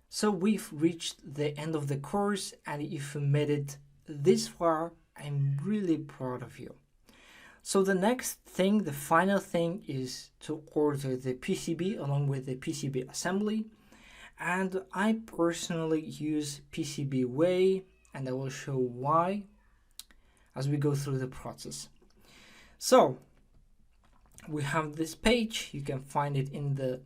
So we've reached the end of the course, and if you made it this far, I'm really proud of you. So the next thing, the final thing, is to order the PCB along with the PCB assembly. And I personally use PCBWay, and I will show why as we go through the process. So we have this page. You can find it in the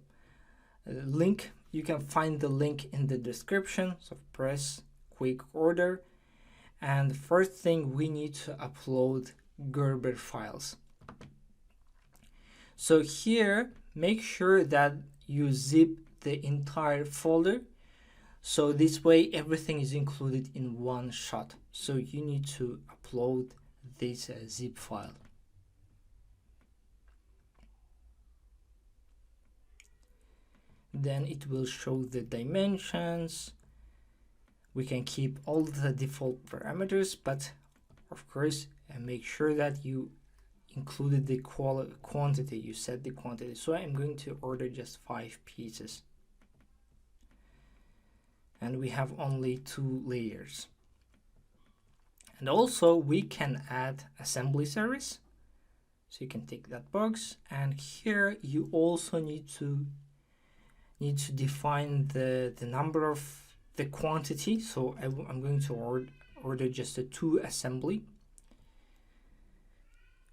link. You can find the link in the description. So press quick order. And the first thing, we need to upload Gerber files. So here, make sure that you zip the entire folder. So this way everything is included in one shot. So you need to upload this zip file. Then it will show the dimensions. We can keep all the default parameters, but of course, make sure that you included the quantity, you set the quantity. So I'm going to order just 5 pieces. And we have only 2 layers. And also we can add assembly service. So you can tick that box, and here you also need to define the number of the quantity. So I'm going to order just a 2 assembly.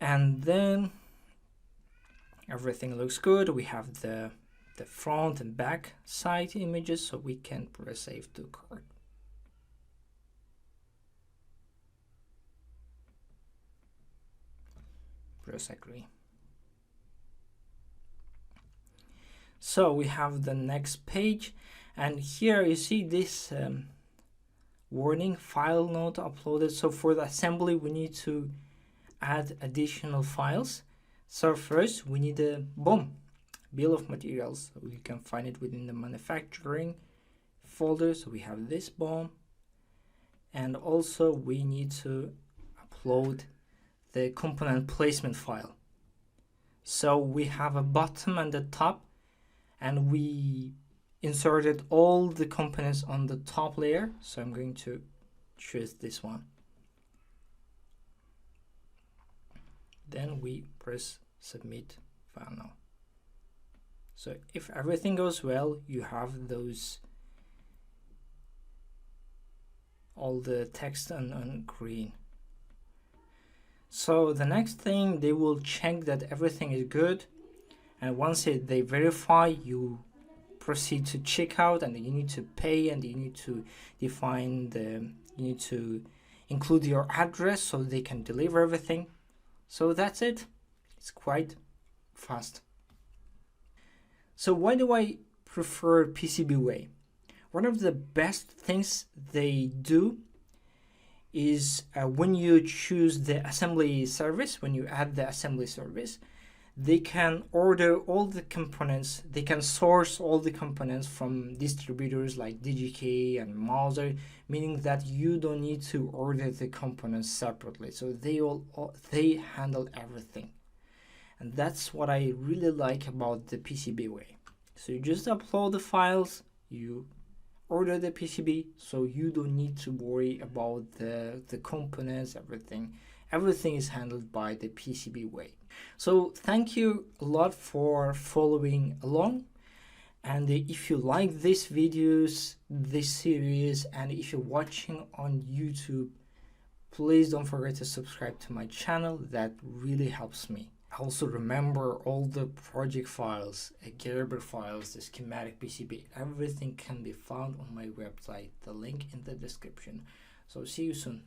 And then everything looks good. We have the front and back side images, so we can press save to cart. Press agree. So we have the next page, and here you see this warning, file not uploaded. So for the assembly we need to add additional files. So first we need a bill of materials. So you can find it within the manufacturing folder. So we have this BOM, and also we need to upload the component placement file. So we have a bottom and a top, and we inserted all the components on the top layer. So I'm going to choose this one. Then we press submit file now. So if everything goes well, you have those all the text on green. So the next thing, they will check that everything is good, and once they verify, you proceed to checkout, and you need to pay, and you need to define you need to include your address so they can deliver everything. So that's it. It's quite fast. So why do I prefer PCBWay? One of the best things they do is when you choose the assembly service, when you add the assembly service, they can order all the components, they can source all the components from distributors like DGK and Mauser, meaning that you don't need to order the components separately. So they handle everything. And that's what I really like about the PCBWay. So you just upload the files, you order the PCB, so you don't need to worry about the components, everything. Everything is handled by the PCBWay. So thank you a lot for following along. And if you like these videos, this series, and if you're watching on YouTube, please don't forget to subscribe to my channel. That really helps me. Also remember, all the project files, Gerber files, the schematic PCB, everything can be found on my website. The link in the description. So see you soon.